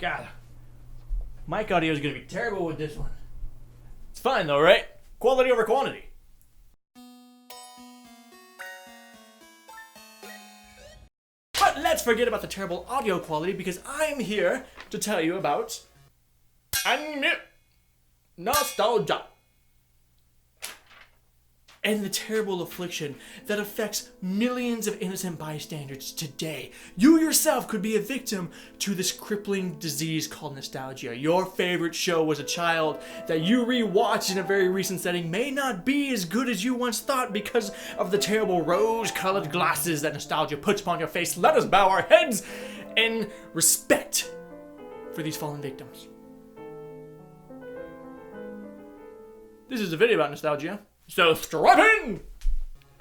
God. Mic audio is going to be terrible with this one. It's fine though, right? Quality over quantity. But let's forget about the terrible audio quality because I'm here to tell you about anime nostalgia and the terrible affliction that affects millions of innocent bystanders today. You yourself could be a victim to this crippling disease called nostalgia. Your favorite show as a child that you rewatched in a very recent setting may not be as good as you once thought because of the terrible rose-colored glasses that nostalgia puts upon your face. Let us bow our heads in respect for these fallen victims. This is a video about nostalgia. So strap in!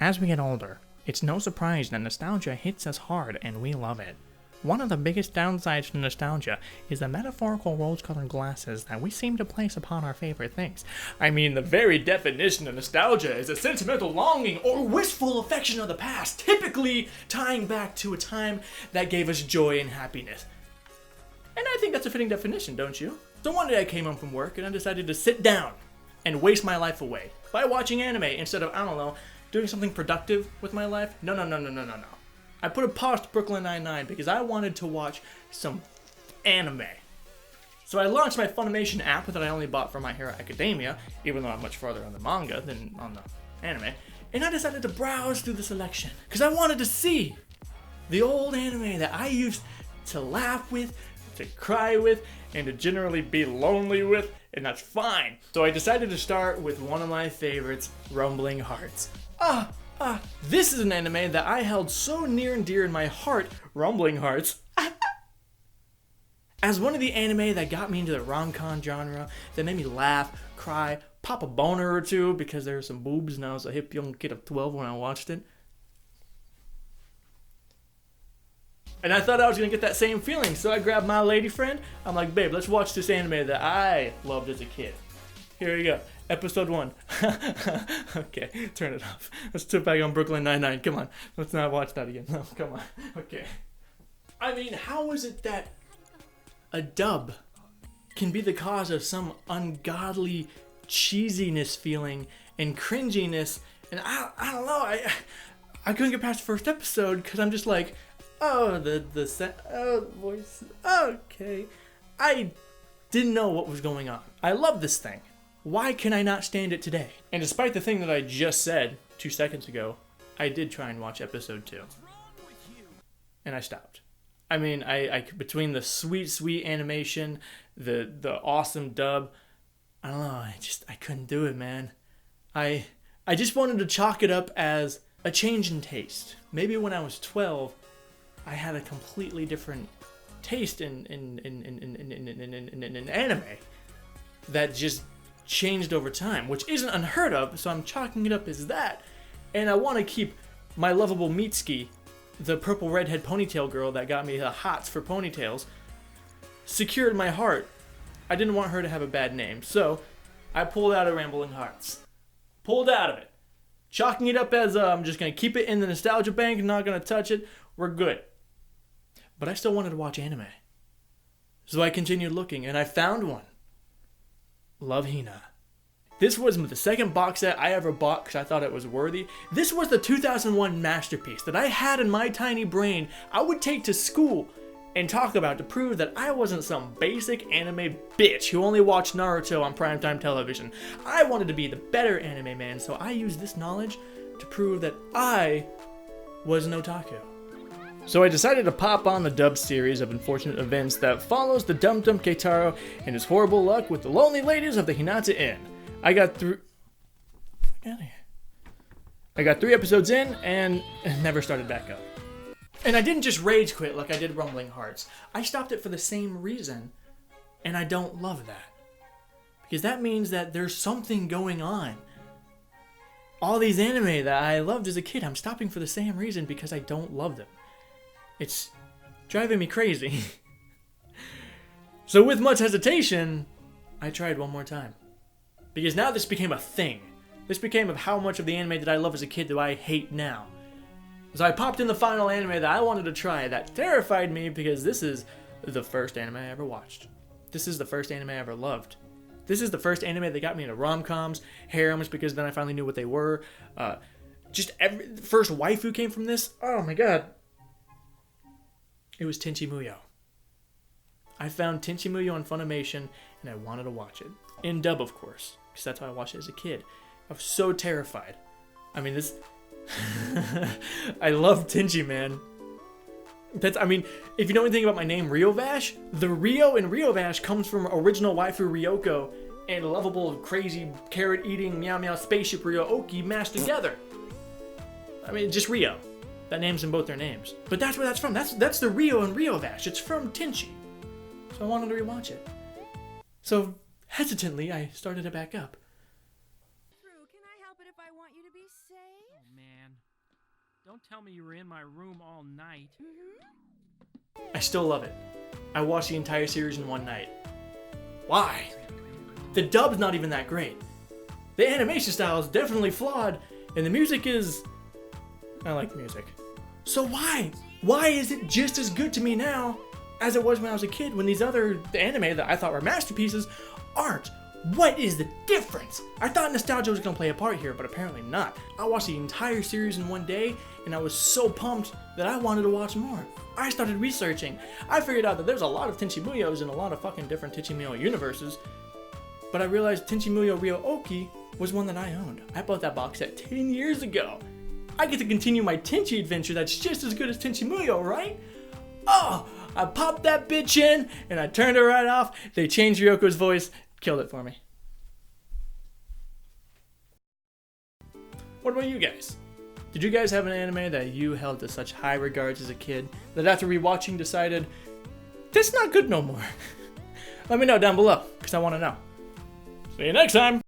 As we get older, it's no surprise that nostalgia hits us hard and we love it. One of the biggest downsides to nostalgia is the metaphorical rose-colored glasses that we seem to place upon our favorite things. I mean, the very definition of nostalgia is a sentimental longing or wistful affection of the past, typically tying back to a time that gave us joy and happiness. And I think that's a fitting definition, don't you? So one day I came home from work and I decided to sit down and waste my life away by watching anime instead of, I don't know, doing something productive with my life. No. I put a pause to Brooklyn Nine-Nine because I wanted to watch some anime. So I launched my Funimation app that I only bought for My Hero Academia, even though I'm much farther on the manga than on the anime, and I decided to browse through the selection because I wanted to see the old anime that I used to laugh with, to cry with, and to generally be lonely with, and that's fine. So I decided to start with one of my favorites, Rumbling Hearts. This is an anime that I held so near and dear in my heart, Rumbling Hearts, as one of the anime that got me into the rom-com genre, that made me laugh, cry, pop a boner or two because there were some boobs and I was a hip young kid of 12 when I watched it. And I thought I was going to get that same feeling, so I grabbed my lady friend. I'm like, babe, let's watch this anime that I loved as a kid. Here we go. Episode 1. Okay, turn it off. Let's turn back on Brooklyn Nine-Nine. Come on. Let's not watch that again. No, come on. Okay. I mean, how is it that a dub can be the cause of some ungodly cheesiness feeling and cringiness? And I don't know. I couldn't get past the first episode because I'm just like, oh, the voice. Okay. I didn't know what was going on. I love this thing. Why can I not stand it today? And despite the thing that I just said 2 seconds ago, I did try and watch episode 2. And I stopped. I mean, I between the sweet animation, the awesome dub, I don't know, I couldn't do it, man. I just wanted to chalk it up as a change in taste. Maybe when I was 12, I had a completely different taste in anime that just changed over time, which isn't unheard of, so I'm chalking it up as that. And I want to keep my lovable Mitsuki, the purple redhead ponytail girl that got me the hots for ponytails, secured in my heart. I didn't want her to have a bad name, so I pulled out of Rumbling Hearts. Pulled out of it. Chalking it up as I'm just going to keep it in the nostalgia bank, not going to touch it. We're good. But I still wanted to watch anime. So I continued looking, and I found one. Love Hina. This was the second box set I ever bought because I thought it was worthy. This was the 2001 masterpiece that I had in my tiny brain I would take to school and talk about to prove that I wasn't some basic anime bitch who only watched Naruto on primetime television. I wanted to be the better anime man, so I used this knowledge to prove that I was an otaku. So I decided to pop on the dub series of unfortunate events that follows the Dum Dum Keitaro and his horrible luck with the lonely ladies of the Hinata Inn. I got 3 episodes in and never started back up. And I didn't just rage quit like I did Rumbling Hearts. I stopped it for the same reason, and I don't love that. Because that means that there's something going on. All these anime that I loved as a kid, I'm stopping for the same reason because I don't love them. It's driving me crazy. So with much hesitation, I tried one more time. Because now this became a thing. This became of how much of the anime that I love as a kid do I hate now. So I popped in the final anime that I wanted to try that terrified me because this is the first anime I ever watched. This is the first anime I ever loved. This is the first anime that got me into rom-coms, harems, because then I finally knew what they were. The first waifu came from this. Oh my god. It was Tenchi Muyo. I found Tenchi Muyo on Funimation, and I wanted to watch it. In dub, of course, because that's how I watched it as a kid. I was so terrified. I mean, this... I love Tenchi, man. If you know anything about my name, Ryovash, the Ryo in Ryovash comes from original waifu Ryoko and lovable, crazy, carrot-eating, meow meow spaceship Ryo-Oki mashed together. I mean, just Ryo. That name's in both their names. But that's where that's from. That's the Ryo in Ryovash. It's from Tenchi. So I wanted to rewatch it. So, hesitantly, I started it back up. Can I help it if I want you to be safe? Oh, man. Don't tell me you were in my room all night. I still love it. I watched the entire series in one night. Why? The dub's not even that great. The animation style is definitely flawed, and the music is... I like the music. So why? Why is it just as good to me now as it was when I was a kid, when the anime that I thought were masterpieces aren't? What is the difference? I thought nostalgia was going to play a part here, but apparently not. I watched the entire series in one day, and I was so pumped that I wanted to watch more. I started researching. I figured out that there's a lot of Tenchi Muyos in a lot of fucking different Tenchi Muyo universes, but I realized Tenchi Muyo Ryo-Oki was one that I owned. I bought that box set 10 years ago. I get to continue my Tenchi adventure that's just as good as Tenchi Muyo, right? Oh, I popped that bitch in, and I turned it right off. They changed Ryoko's voice. Killed it for me. What about you guys? Did you guys have an anime that you held to such high regards as a kid that after rewatching decided, that's not good no more? Let me know down below, because I want to know. See you next time!